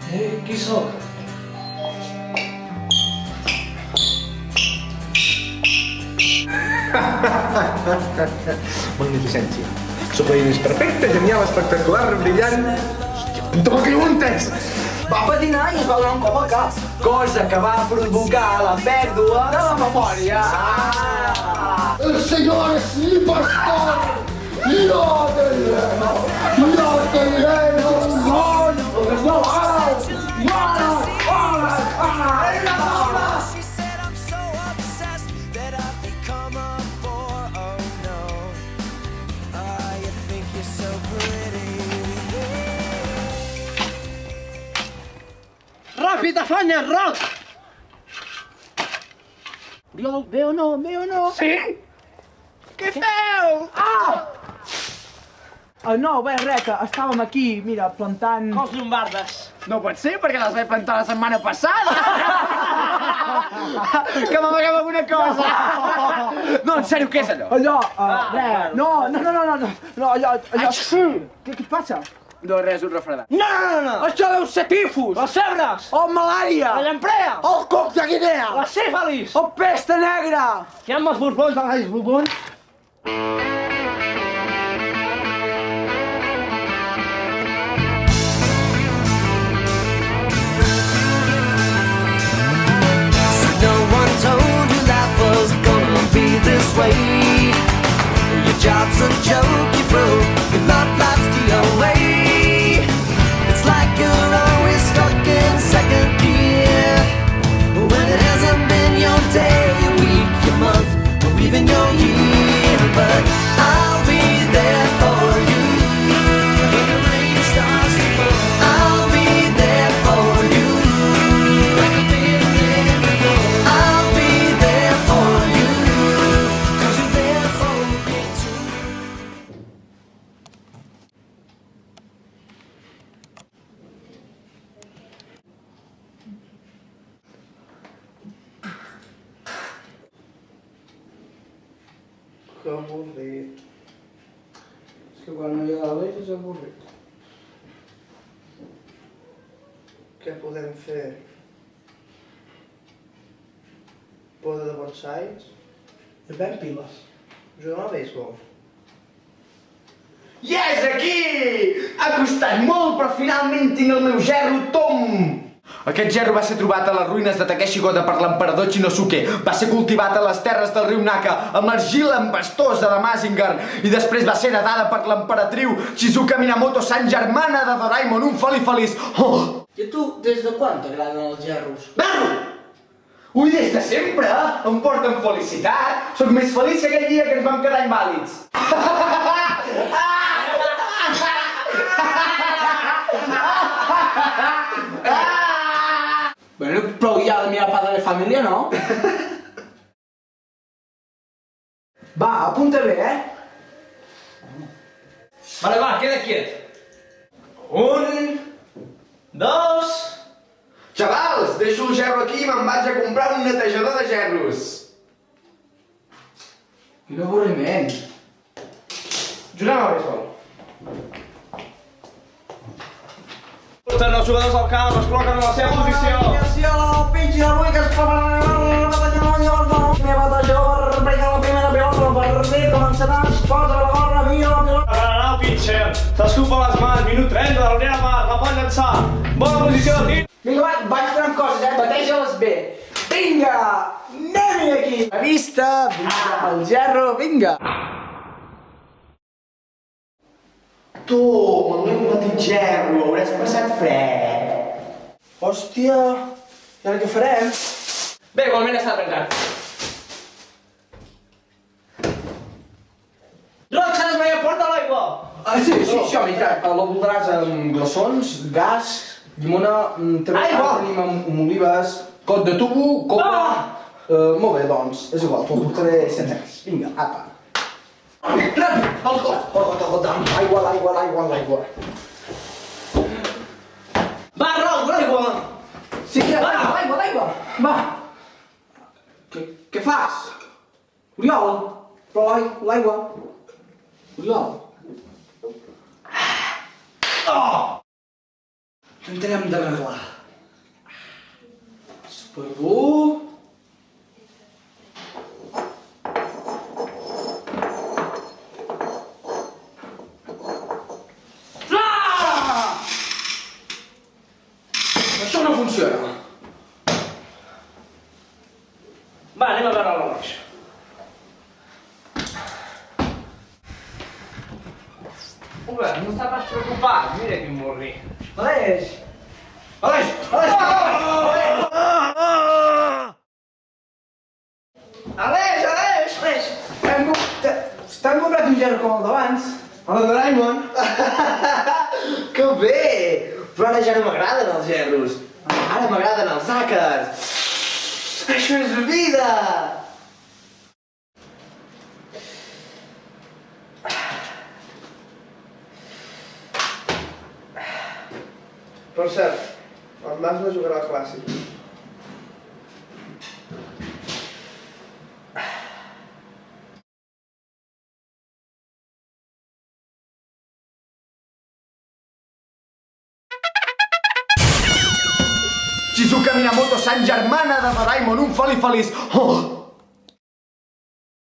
Qui sóc? Magnificència. Sóc la Inés perfecta, genial, espectacular, brillant. Toma que juntes! Va patinar i es va donar un cop al cap, cosa que va provocar la pèrdua de la memòria. El señor es mi pastor. Yo te lleno un gol. She said I'm so obsessed that I've become a bore. Oh no, you think you're so pretty. Ràpid, afanya, Roc! Oriol, bé o no, bé o no? Sí? Què feu? No, bé, res, que estàvem aquí, mira, plantant... Els llombardes. No pot ser, perquè les vaig plantar la setmana passada! Que m'amaguem alguna cosa! No, en sèrio, què és allò? Allò, res, no, allò... Què et passa? No, res, un refredat. No! Això deu ser tifus! Les cebres! O malària! La llamprea! El coc de Guinea! La sífilis! O pesta negra! Què amb els borbons, els borbons? No one told you life was gonna be this way. Your job's a joke, you broke. Your love life's the way. It's like you're always stuck in second gear when it hasn't been your day, your week, your month, or even your year. But I'll be there for you when the rain starts to fall. I'll be there for you like I've been there before. I'll be there for you 'cause you're there for me too. Que avorrit. És que quan no hi ha la llei és avorrit. Què podem fer? Poda de bonsais? Fem piles. Juguem a béisbol. Ja és aquí! Ha costat molt, però finalment tinc el meu gerro Tom! Aquest gerro va ser trobat a les ruïnes de Takeshi-Goda per l'emperador Shinosuke. Va ser cultivat a les terres del riu Naka, amb argila empestosa de Mazinger, i després va ser heredada per l'emperatriu Shizuka Minamoto, sant germana de Doraemon, un feliç. Oh! I a tu, des de quan t'agraden els gerros? Berro! Ui, des de sempre, em porten felicitat. Soc més feliç que aquell dia que ens vam quedar invàlids. Bueno, prou ja de mirar Padre de Família, no? Va, apunta bé, Vale, va, queda quiet. 1, 2... Xavals, deixo el gerro aquí i me'n vaig a comprar un netejador de gerros. Quin avorriment. Juguem a béisbol. Tots els jugadors del camp es col·loquen en la seva posició. Alineació, pitch d'avui que es prepararà la batalla batalló per bregar la primera pilota del partit. Començarà, es posa la gorra, mira la pilota. Prepararà el pitcher. S'escupa les mans, minut 30 de la primera part, la pot llançar. Bona posició de tir. Vinga, va, vaig fent coses, bateja-les bé. Vinga, anem-hi aquí. A vista, vinga, el gerro, vinga. Tu, el meu petit gerro, hauràs passat fred. Hòstia, i ara què farem? Bé, igualment està trencat. Roc, s'ha desmaiat, porta l'aigua. Sí, home, i tant. La voldràs amb glaçons, gas, llimona, també Aigua! tenim amb olives, cot de tubo, coca... Molt bé, doncs, és igual, t'ho portaré sense gas. Vinga, apa. Ràpid, el got, aigua, l'aigua. Va, Roc, l'aigua. Sí, ja, l'aigua. Va. Què fas? Oriol, però l'aigua. Oriol. Ho intentarem d'arreglar. funciona. Va, anem a veure l'Aleix. Ué, não está mais preocupado, mira que morri. Aleix! Aleix! Aleix! Aleix! Aleix! Aleix! T'han comprat un gerro com el d'abans? Hola, Doraemon! Que bé! Però ara ja no m'agraden els gerros. Ara m'agraden els àcars. Això és vida! Per cert, el Mas no jugarà al Clàssic. Shizuka Minamoto, sant germana de Doraemon, un feliç. Oh!